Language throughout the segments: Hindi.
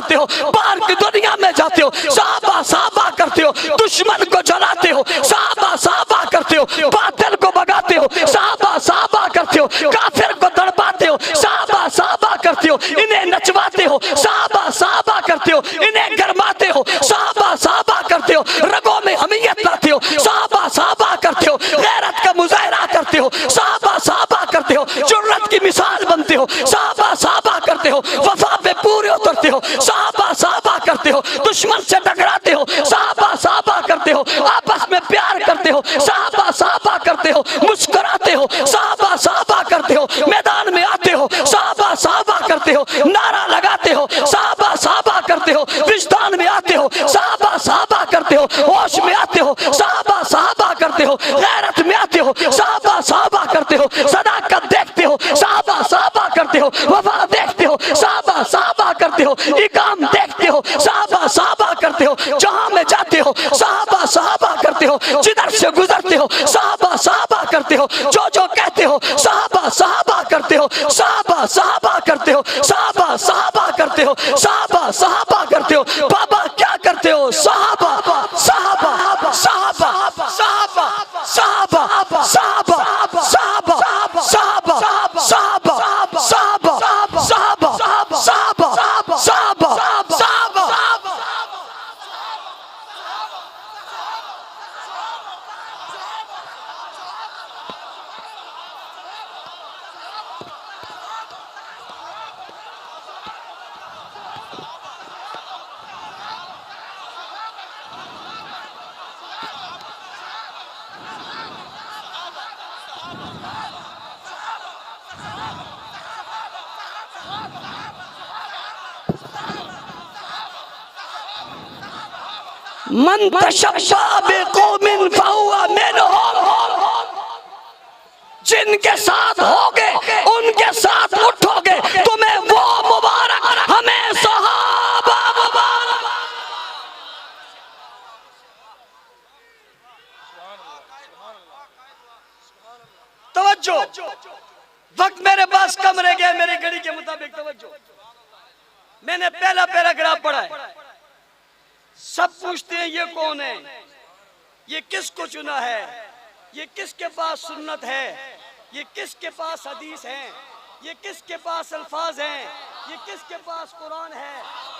करते हो, बाहर की दुनिया में जाते हो, साहबा साहबा करते हो, दुश्मन को जलाते हो, साहबा साहबा करते हो, बातिल को भगाते हो, साहबा साहबा करते हो, काफिर को तड़पाते हो, साहबा साहबा करते हो, इन्हें नचवाते हो, साहबा साहबा करते हो, इन्हें गरमाते हो, साहबा साहबा करते हो, रगों में हमीयत लाते हो, साहबा साहबा करते हो, गैरत का मुजाहरा करते हो, साहबा साहबा करते हो, जुर्रत की मिसाल बनते हो, साहबा साहबा करते हो, वफा पे पूरे उतरते हो, साहबा साहबा करते हो, दुश्मन से टकराते हो, साहबा साहबा करते हो, आपस में प्यार करते हो, साहबा साहबा करते हो, मुस्कुराते हो, साहबा साहबा करते हो, मैदान में आते हो, साहबा साहबा करते हो, नारा लगाते हो, साहबा साहबा करते हो, विजदान में आते हो, साहबा साहबा करते हो, होश में आते हो, साहबा साहबा करते हो, गैरत में आते हो, साहबा साहबा करते हो, सदाकत देखते हो, साहबा साहबा करते हो, वफा देखते हो, साहबा साहबा करते हो, इकाम देखते हो, साहबा साहबा करते हो, जहां में जाते हो साहबा साहबा करते हो, जिधर से गुजरते हो साहबा साहबा करते हो, जो कहते हो साहबा साहबा करते हो, साहबा साहबा करते हो, साहबा साहबा करते हो, साहबा साहबा करते हो। बाबा क्या करते हो? साहबा साहबा साहबा साहबा साहबा साहबा साहबा साहबा साहबा साहबा साहबा साहबा साहबा साहबा मन तशब्बा बिक़ौमिन फहुवा मिनहुम, जिनके साथ होगे उनके साथ उठोगे, तुम्हें वो मुबारक, हमें सहाबा मुबारक। तवज्जो, वक्त मेरे पास कम रह गया, मेरी घड़ी के मुताबिक तवज्जो। मैंने पहला पैराग्राफ पढ़ा है। सब पूछते हैं ये कौन है, ये किसको चुना है, ये किसके पास सुन्नत है, ये किसके पास हदीस है, ये किसके पास अल्फाज हैं, ये किसके पास कुरान है,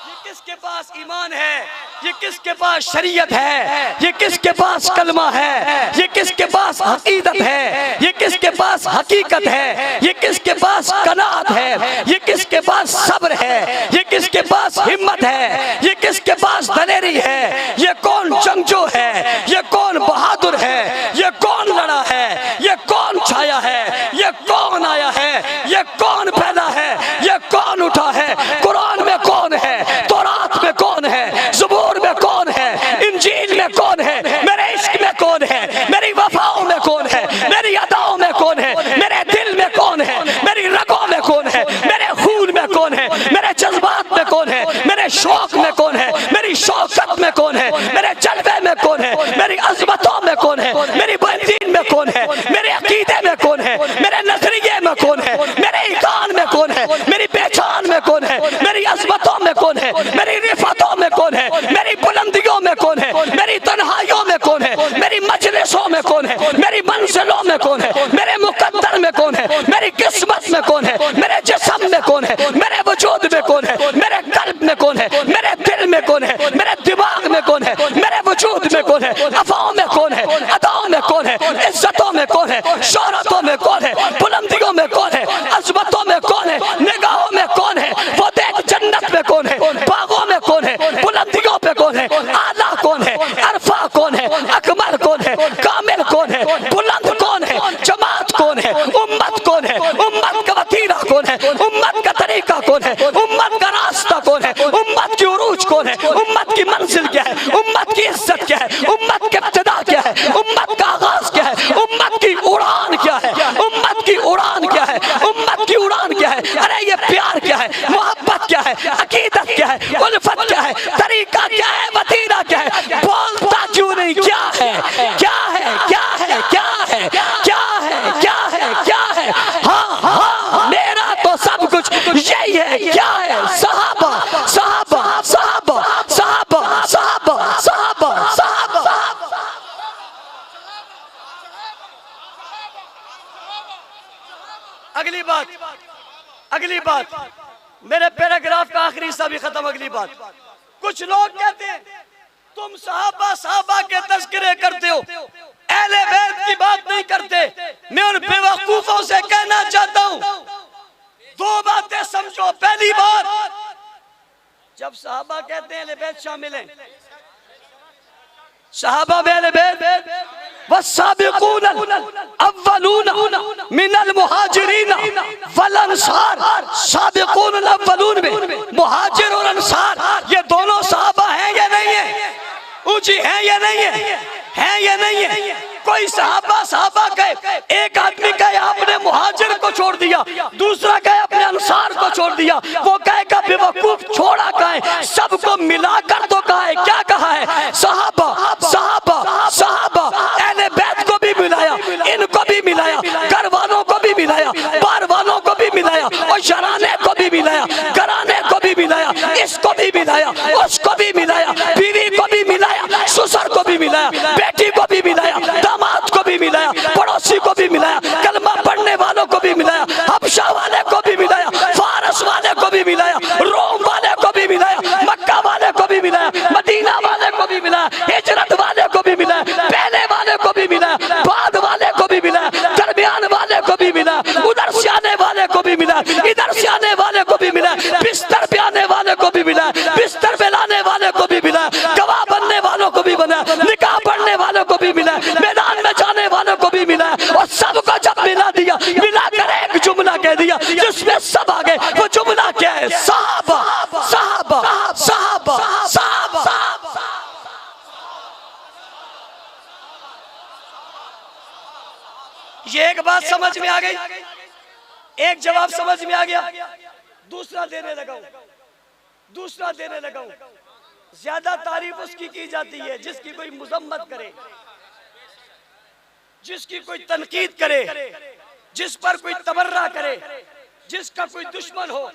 ये किसके पास ईमान है, ये किसके पास शरीयत है, ये किसके पास कलमा है, ये किसके पास अकीदत है, ये किसके पास हकीकत है, ये किसके पास कनात है, ये किसके पास सब्र है, ये किसके पास हिम्मत है, ये किसके पास दलेरी है, ये कौन जंगजू है, ये कौन बहादुर है, ये कौन लड़ा है, ये कौन छाया है, ये कौन आया है, ये कौन पैदा है, ये कौन उठा है, कुरान में कौन है, तौरात में कौन है, ज़बूर में कौन है, इंजील में कौन है, मेरे इश्क में कौन है, मेरी वफाओं में कौन है, मेरी अदाओं में कौन है, मेरे दिल में कौन है, मेरी रगों में कौन है, मेरे खून में कौन है, मेरे जज्बात में कौन है, मेरे शौक में कौन है, मेरी शौकत में कौन है, मेरे जलवे में कौन है, मेरी अज़मतों में कौन है, मेरी बंदीन में कौन है, मेरे अकीदे में कौन है, मेरे नजरिए में कौन है, मेरे ईकान में कौन है, मेरी पहचान में कौन है, मेरी अज़मतों में कौन है, मेरी रिफतों में कौन है, मेरी बुलंदियों में कौन है, मेरी तन्हाइयों में कौन है, मेरी मजलिसों में कौन है, मेरी मंजिलों में कौन है, मेरे मुकद्दर में कौन है, मेरी किस्मत में कौन है, मेरे जिस्म में कौन है, मेरे वजूद में कौन है, मेरे कल्ब में कौन है, मेरे दिल में कौन है, मेरे दिमाग में कौन है, मेरे वजूद में कौन है, अफ़ाओं में कौन है, अदाओं में कौन है, इज्जतों में कौन है, शोहरतों में कौन है, बुलंदियों में कौन है, अज़मतों में कौन है, निगाहों में कौन है, वो देख जन्नत में कौन है, बागों में कौन है, बुलंदियों पे कौन है, आला कौन है, अरफा कौन है, अकमल कौन है, कामिल कौन है, बुलंद कौन है, जमात कौन है, उम्मत कौन है, उम्मत का वतीरा कौन है, उम्मत का तरीका कौन है, उम्मत का रास्ता कौन है, उम्मत की उरूज कौन है, उम्मत की मंजिल क्या है, उम्मत की इज्जत क्या है, उम्मत की इब्तिदा क्या है, उम्मत का आगाज क्या है, उम्मत की उड़ान क्या है, उम्मत की उड़ान क्या है, उम्मत की उड़ान क्या है, अरे ये प्यार क्या है, मोहब्बत क्या है, अकीदत क्या है, उल्फत क्या है, तरीका क्या है, वतीरा क्या है, बोलता क्यों नहीं, क्या है, क्या है, क्या है, क्या है, क्या है, क्या है, क्या है, हाँ हाँ मेरा तो सब कुछ यही है, क्या है, सहाबा सहाबा खत्म। अगली बात, कुछ लोग कहते हैं तुम सहाबा के तज़किरे करते हो, अहले बैत की बात नहीं करते। मैं उन बेवकूफों से कहना चाहता हूं, दो बातें समझो। पहली बात, जब सहाबा कहते हैं अहले बैत शामिल हैं, सहाबा में अहले बैत वस्साबिकून अव्वलून मिनल मुहाजिरीन वल अंसार, साबिकून अव्वलून में मुहाजिर और अंसार ये दोनों सहाबा हैं या नहीं है? ऊंची है या नहीं है या नहीं है? कोई सहाबा कहे, एक आदमी कहे आपने मुहाजिर को छोड़ दिया, दूसरा कहे अपने अंसार को छोड़ दिया, वो कहेगा बेवकूफ छोड़ा कहे, सबको मिलाकर तो कहा है। क्या कहा है? सहाबा सहाबा सहाबा। अहले बैत को भी मिलाया, इनको भी मिलाया, घर वालों को भी मिलाया, बार वालों को भी मिलाया, और शराने को भी मिलाया, घराने को भी मिलाया, इसको भी मिलाया, उसको भी मिलाया, बीवी को भी मिलाया, ससुर को भी मिलाया, बेटी को भी मिलाया, दामाद को भी मिलाया, पड़ोसी को भी मिलाया, कलमा पढ़ने वालों को भी मिलाया, हबशा वाले को भी मिलाया, फारस वाले को भी मिलाया, रोम वाले को भी मिलाया, मक्का वाले को भी मिलाया, मदीना वाले को भी मिलाया, हिजरत वाले को भी मिलाया, पहले वाले को भी मिलाया, बाद वाले को भी मिलाया, दरमियान वाले को भी मिलाया, उधर से आने वाले को भी मिलाया, इधर से आने वाले को भी मिलाया, बिस्तर पे आने वाले को भी मिलाया, बिस्तर पे लाने वाले को भी मिलाया, गवाह बनने वालों को भी बनाया, निकाह पढ़ने वालों को भी मिला, मैदान में जाने वालों को भी मिला, और सबको जब मिला दिया, मिलाकर एक जुमला कह दिया जिसमें सब आ गए। वो जुमला क्या है? सहाबा सहाबा सहाबा सहाबा। ये एक बात समझ में आ गई, एक जवाब समझ में आ गया। दूसरा देने लगा हूं। ज्यादा तारीफ उसकी की जाती है जिसकी कोई मुजम्मत करे, जिसकी कोई तनकीद करे, जिस पर कोई तबर्रा करे, जिसका कोई दुश्मन हो,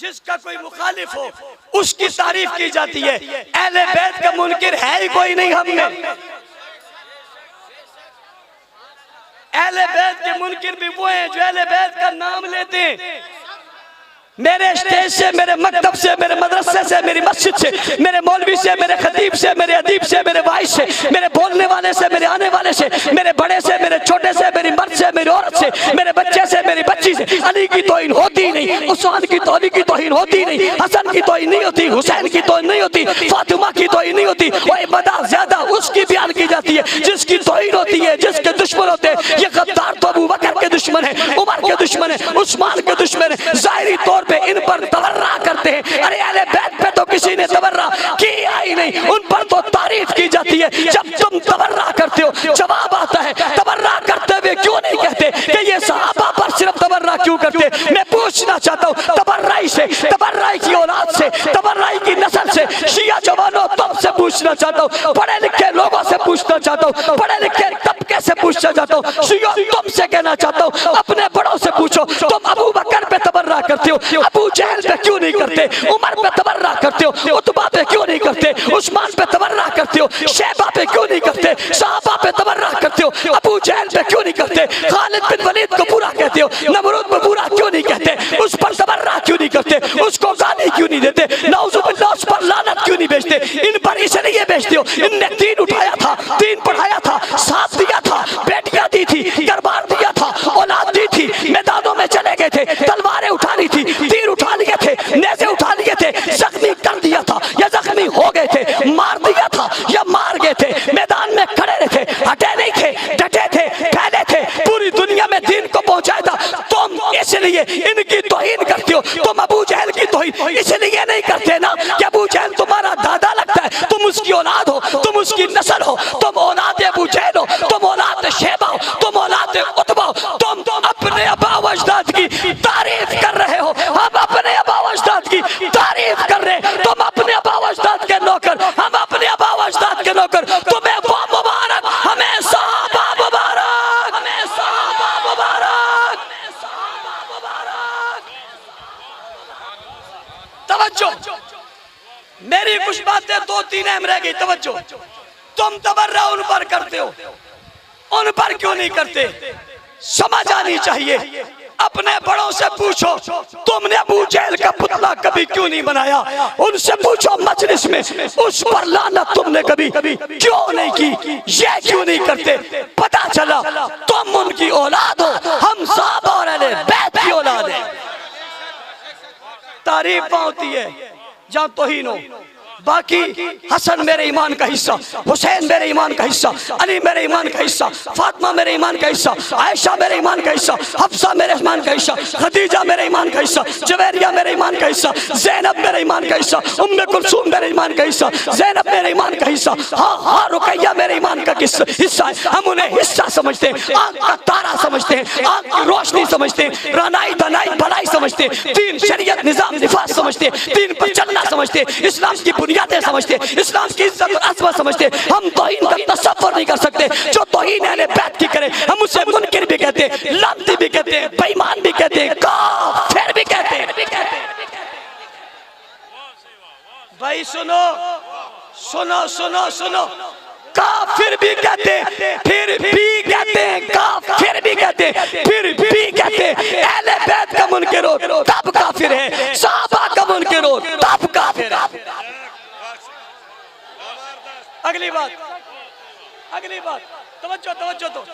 जिसका कोई मुखालिफ हो, उसकी तारीफ की जाती है। अहले बैत का मुनकिर है ही कोई नहीं हम में। अहले बैत के मुनकिर भी वो हैं जो अहले बैत का नाम लेते हैं। मेरे स्टेज से, मेरे मकतब से, मेरे मदरसे से, मेरी मस्जिद से, मेरे मौलवी से, मेरे खतीब से, मेरे अदीब से, मेरे वाइस से, मेरे बोलने वाले से, मेरे आने वाले से, मेरे बड़े से, मेरे छोटे से, मेरी मर्द से, मेरी औरत से, मेरे बच्चे से, मेरी बच्ची से अली की तौहीन होती नहीं, उस्मान की अली की तौहीन होती नहीं, हसन की तौहीन नहीं होती, हुसैन की तौहीन नहीं होती, फातिमा की तौहीन नहीं होती। वही बदा ज्यादा उसकी बयान की जाती है जिसकी तौहीन होती है, जिसके दुश्मन होते हैं। ये गद्दार तो अबू बकर के दुश्मन है, उमर के दुश्मन है, उस्मान के दुश्मन है। जाहिरी तौर पे इन पर तबर्रा करते हैं। अरे अहले बैत पे तो किसी ने तबर्रा किया ही नहीं, उन पर तो तारीफ की जाती है। जब तुम तबर्रा करते हो, जवाब आता है तबर्रा करते हुए क्यों नहीं कहते कि ये सहाबा पर सिर्फ तबर्रा क्यों करते? मैं पूछना चाहता हूँ, तबर्राई से, तबर्राई की औलाद से, तबर्राई की नस्ल से, शिया जवानों तुमसे पूछना चाहता हूँ, पढ़े लिखे लोगों से पूछना चाहता हूँ, पढ़े लिखे तबके से पूछना चाहता हूँ, शिया तुमसे कहना चाहता हूँ, अपने बड़ों से पूछो, तुम अबू बकर पे तबर्रा करते हो, अबू जहल पे क्यों नहीं करते? उमर पे तबर्रा करते हो, उतबा पे क्यों नहीं करते? उस्मान पे तबर्रा करते हो, शैबा पे क्यों नहीं करते? सहाबा पे तबर्रा करते हो, अबू जहल पे क्यों नहीं करते? खालिद बिन वलीद को बुरा कहते हो, नमरूद को बुरा क्यों नहीं कहते? उस पर तबर्रा क्यों नहीं करते? उसको गाली क्यों नहीं देते? नाउजुबिल्लाह उस पर लानत क्यों नहीं भेजते? इन पर इसलिए भेजते हो, इनने दीन उठाया था, दीन पढ़ाया था, साथ दिया था, बेटियां दी थी, दरबार दिया था, औलाद दी थी, मैदानों में चले गए थे, तलवारें उठा ली थी, तीर उठा लिए थे, नेज़े उठा लिए थे, जख्मी कर दिया था या जख्मी हो गए थे, मार दिया था या मार गए थे, मैदान में खड़े रहे थे, हटे नहीं थे, डटे थे, फैले थे, पूरी दुनिया में दीन को पहुंचाया था। तुम इसलिए इनकी तौहीन करते हो, तुम अबू जहल की तौहीन इसलिए नहीं करते ना कि अबू जहल तुम्हारा दादा लगता है, तुम उसकी औलाद हो, तुम उसकी नस्ल हो, तुम औलाद अबू जहल हो, तुम औलाद शैबा हो, तुम औलाद उतबा हो, तुम अपने आबा व अजदाद की तारीफ कर रहे हो। हम अपने आबा व अजदाद की तारीफ कर रहे हैं, तुम अपने आबा व अजदाद के नौकर, हम अपने आबा व अजदाद के नौकर। तुम्हें वो मुबारक, हमें सहाबा मुबारक, हमें सहाबा मुबारक, हमें सहाबा मुबारक। तवज्जो, मेरी कुछ बातें दो तीन अहम रह गई। तवज्जो, तुम तबर्रा उन पर करते हो, उन पर क्यों नहीं करते? समझ आनी चाहिए। अपने बड़ों से पूछो, तुमने अबू जहल का पुतला कभी क्यों नहीं बनाया? उनसे पूछो मजलिस में, उस पर लानत तुमने कभी क्यों नहीं की? ये क्यों नहीं करते? पता चला तुम उनकी औलाद हो, हम साहब और अहले बैत की औलाद है। तारीफ होती है जहाँ तौहीन हो। बाकी हसन मेरे ईमान का हिस्सा, हुसैन मेरे ईमान का हिस्सा, अली मेरे ईमान का हिस्सा, फातिमा मेरे ईमान का हिस्सा, आयशा मेरे ईमान का हिस्सा, हफ्सा मेरे ईमान का हिस्सा, खदीजा मेरे ईमान का हिस्सा, जवेरिया मेरे ईमान का हिस्सा, ज़ैनब मेरे ईमान का हिस्सा, उम्मे कुलसूम मेरे ईमान का हिस्सा, ज़ैनब मेरे ईमान का हिस्सा, हाँ हाँ रुकैया मेरे ईमान का हिस्सा है। हम उन्हें हिस्सा समझते हैं, आँख का तारा समझते हैं, आँख की रोशनी समझते हैं, रानाई दनाई भलाई समझते हैं, तीन शरीयत निजाम निफाज समझते हैं, तीन पर चलना समझते हैं, इस्लाम की बुनियादें समझते, इस्लाम की इज्जत और अज़मत समझते। हम तौहीन का तसव्वुर नहीं कर सकते। जो तौहीन अहले बैत की करे हम उसे मुनकिर भी कहते हैं, लानती भी कहते हैं, बेईमान भी कहते हैं, काफिर भी कहते हैं। भाई सुनो सुनो सुनो सुनो, काफिर भी कहते हैं, फिर भी कहते हैं, काफिर भी कहते हैं, फिर भी कहते हैं अहले बैत का मुनकिर हो तब काफिर है, सहाबा का मुनकिर हो तब काफिर है। अगली बात तवज्जो तवज्जो। तो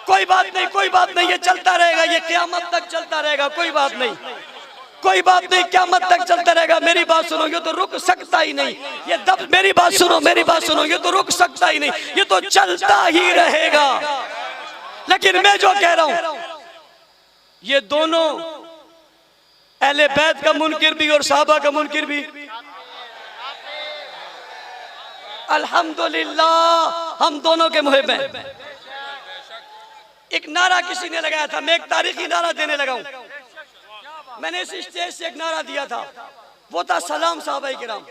कोई बात नहीं, कोई बात नहीं, ये चलता रहेगा, ये क़यामत तक चलता रहेगा, कोई बात नहीं, कोई बात नहीं, क़यामत तक चलता रहेगा। मेरी बात सुनो, ये तो रुक सकता ही नहीं, ये दब, मेरी बात सुनो, मेरी बात सुनो, ये तो रुक सकता ही नहीं, ये तो चलता ही रहेगा। लेकिन मैं जो कह रहा हूं, ये दोनों अहले बैत का मुनकिर भी और सहाबा का मुनकिर भी, अल्हम्दुलिल्लाह हम दोनों के मुहिब हैं। एक नारा किसी ने लगाया था, मैं एक तारीखी नारा देने लगा हूं। मैंने इस स्टेज से एक नारा दिया था, वो था सलाम साहबाए किराम।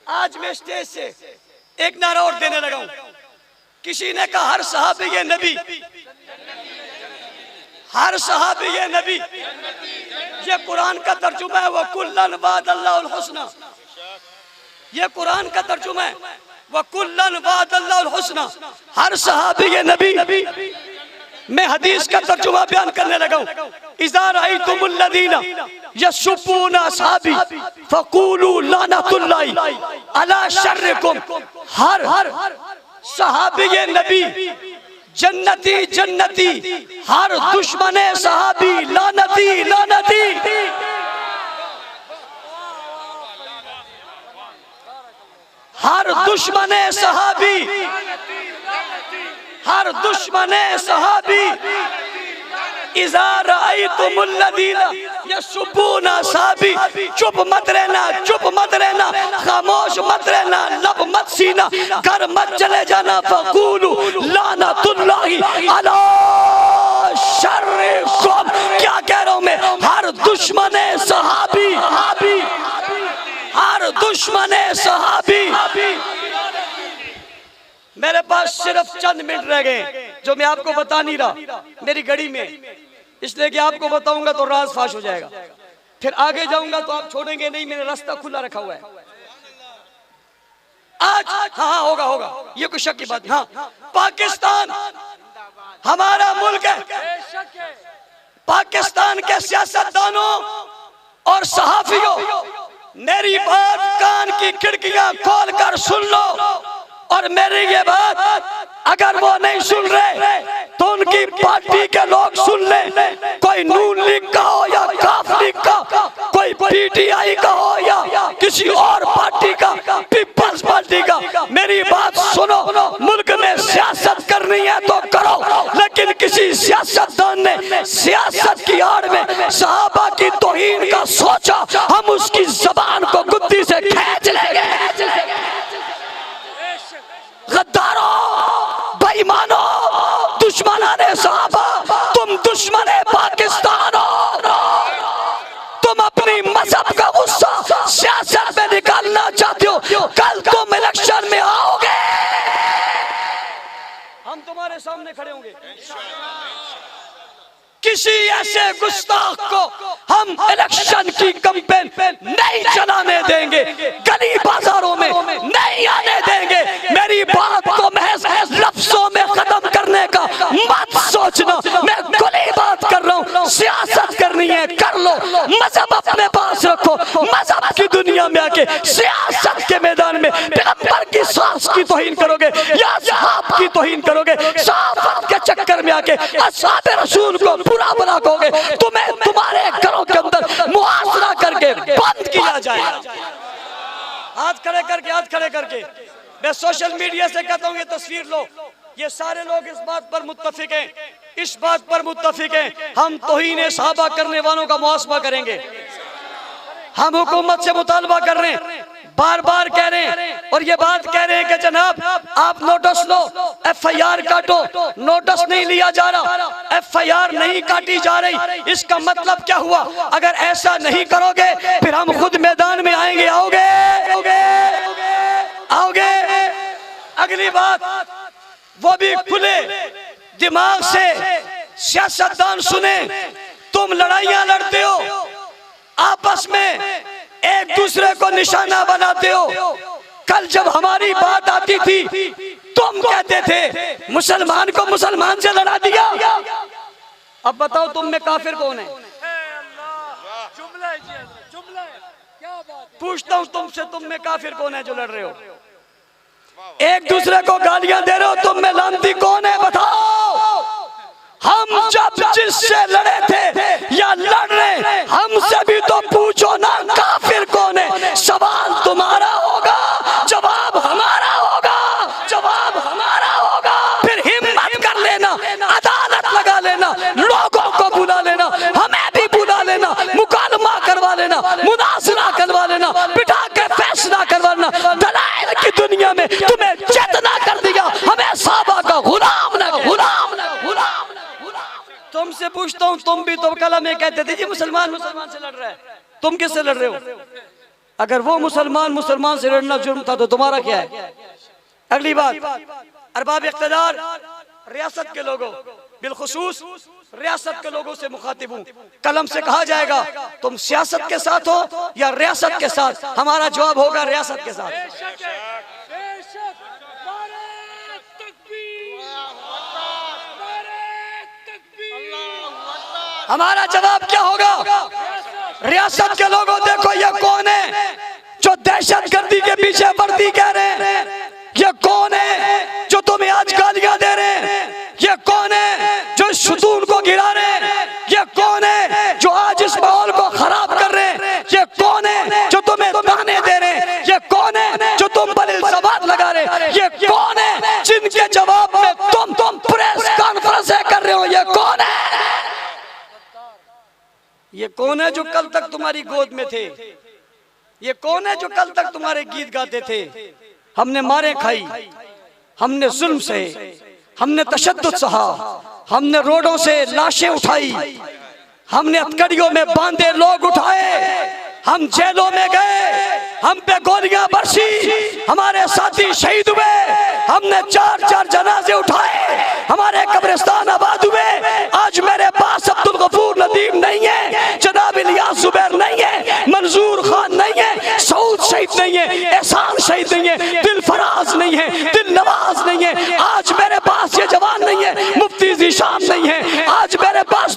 आज मैं स्टेज से एक नारा और देने लगा हूं। किसी ने कहा हर सहाबी ये नबी, हर सहाबी ये नबी, ये कुरान का तर्जुमा है, वो कुल्लन वादल्लाहुल हुस्ना, ये कुरान का तर्जुमा है, वो कुल्लन वादल्लाहुल हुस्ना, हर सहाबी ये नबी। मैं हदीस का तर्जुमा बयान करने लगा हूं। इज़ा रअयतुमुल लज़ीना यशुब्बूना असहाबी फक़ूलू लानतुल्लाहि अला शर्रिकुम, हर सहाबी ये नबी जन्नती जन्नती, हर दुश्मने सहाबी लानती लानती। हर दुश्मने सहाबी, हर दुश्मने सहाबी, इज़ा रअयतुमुल लज़ीना यशुब्बूना असहाबी, चुप मत रहना, चुप मत रहना, खामोश मत रहना, लब मत सीना, घर मत चले जाना, फक़ूलू लानतुल्लाहि अला शर्रिकुम। क्या कह रहा हूं मैं? हर दुश्मने सहाबी, हर दुश्मने सहाबी। मेरे पास सिर्फ चंद मिनट रह गए जो मैं आपको बता नहीं रहा मेरी घड़ी में, इसलिए कि आपको बताऊंगा तो राज फाश हो जाएगा, फिर आगे जाऊंगा तो आप छोड़ेंगे नहीं, मैंने रास्ता खुला रखा हुआ है आज। हाँ होगा होगा, ये कोई शक की बात नहीं। हाँ, पाकिस्तान हमारा मुल्क है, पाकिस्तान के सियासतदानों और सहाफियों, मेरी बात कान की खिड़कियां खोल कर सुन लो, और मेरी ये बात अगर वो नहीं सुन रहे तो उनकी पार्टी के लोग सुन ले, कोई नून लीग का हो या काफ लीग का, कोई पीटीआई का हो या किसी और पार्टी का, पीपल्स पार्टी का, मेरी बात सुनो। मुल्क में सियासत करनी है तो करो, लेकिन किसी सियासतदान ने सियासत की आड़ में सहाबा की तौहीन का सोचा, हम उसकी जबान को गुद्दी से खींच लेंगे। गद्दारों, बेईमानों, दुश्मनाने सहाबा, तुम दुश्मने पाकिस्तान हो, तुम अपनी मजहब का गुस्सा सियासत में निकालना चाहते हो, कल तुम इलेक्शन में आओगे, हम तुम्हारे सामने खड़े होंगे। किसी ऐसे गुस्ताख को हम इलेक्शन की कैंपेन नहीं चलाने देंगे, गली बाजारों में नहीं आने देंगे। मेरी बात को महज लफ्जों में खत्म करने का मत सोचना, मैं खुली बात कर रहा हूँ। नहीं है कर लो, मजहब अपने पास रखो, मजहब की दुनिया में आके सियासत के मैदान में पैगंबर की सांस की तौहीन करोगे या असहाब की तौहीन करोगे, सहाबत के चक्कर में आके असहाब रसूल को बुरा भला कहोगे, तुम्हें तुम्हारे घरों के अंदर मुआसरा करके बंद किया जाएगा। हाथ खड़े करके, हाथ खड़े करके मैं सोशल मीडिया से कहता हूँ ये तस्वीर लो, ये सारे लोग इस बात पर मुत्तफिक हैं, इस बात पर मुत्तफिक हैं, हम तौहीन सहाबा करने वालों का मुआसबा करेंगे। हम हुकूमत से मुतालबा कर रहे हैं, बार बार कह रहे हैं और ये बात कह रहे हैं कि जनाब आप नोटिस लो, FIR काटो, नोटिस नहीं लिया जा रहा, FIR नहीं काटी जा रही। इसका मतलब क्या हुआ? अगर ऐसा नहीं करोगे फिर हम खुद मैदान में आएंगे। आओगे आओगे आओगे। अगली बात, वो भी खुले दिमाग से सियासतदान सुने, तुम लड़ाइयां लड़ते हो, आपस में एक दूसरे को निशाना बनाते हो। कल जब हमारी बात आती थी तुम कहते थे मुसलमान को मुसलमान से लड़ा दिया। अब बताओ तुम में काफिर कौन है? पूछता हूं तुमसे, तुम में काफिर कौन है जो लड़ रहे हो? एक दूसरे को गालियां दे रहे हो, तुम में लानती कौन है? बताओ। हम जब जिससे लड़े थे या लड़ रहे, हमसे भी तो पूछो ना काफिर कौन है। सवाल तुम्हारा होगा, जवाब हमारा होगा, जवाब हमारा होगा। फिर हिम्मत कर लेना, अदालत लगा लेना, लोगों को बुला लेना, हमें भी बुला लेना, मुकालमा करवा लेना, मुनासरा करवा लेना, बिठा के फैसला करवा लेना। दलाइल की दुनिया में तुम्हें चेतना कर दिया, हमें सहाबा का गुलाम ना, गुलाम ना, गुलाम ना। तुमसे पूछता हूँ, तुम भी तो कला में कहते थे जी मुसलमान मुसलमान से लड़ रहा है, तुम किससे लड़ रहे हो? अगर वो मुसलमान मुसलमान से लड़ना जुर्म था तो तुम्हारा क्या है? अगली बात, अरबाब इख्तिदार रियासत के लोगों, बिलखुसूस रियासत के लोगों से मुखातिब हूँ, कलम से कहा जाएगा तुम सियासत के साथ हो या रियासत के साथ? हमारा जवाब होगा रियासत के साथ। हमारा जवाब क्या होगा? रियासत के लोगों देखो ये कौन है जो दहशतगर्दी के पीछे वर्दी कह रहे हैं? ये कौन है जो तुम्हें आज गालियां दे रहे हैं? ये कौन है जो सुतून को गिरा रहे हैं? ये कौन है जो आज इस माहौल को खराब कर रहे हैं? ये कौन है जो तुम्हें ताने दे रहे हैं? ये कौन है जो तुम पर इल्जामात लगा रहे हैं? ये कौन है जिनके जवाब में तुम प्रेस कॉन्फ्रेंस कर रहे हो? ये कौन है? ये कौन है जो कल तक तुम्हारी गोद में थे? ये कौन है जो कल तक तुम्हारे गीत गाते थे? हमने मारे खाई, हमने जुल्म सहे, हमने तशद्दुद सहा, हमने रोडों से लाशें उठाई, हमने हथकड़ियों में बांधे लोग उठाए, हम जेलों में गए, हम पे गोलियां बरसी, हमारे साथी शहीद हुए, हमने 4-4 जनाजे उठाए, हमारे कब्रिस्तान आबाद हुए। आज मेरे पास अब्दुल गफूर नदीम नहीं है, जनाब इलियास जुबैर नहीं है, मंजूर खान नहीं है, सऊद शहीद नहीं है, एहसान शहीद नहीं है, दिल फराज नहीं है, दिल नवाज नहीं है। आज मेरे पास ये जवान नहीं है, मुफ्ती ज़ीशान नहीं है, आज मेरे पास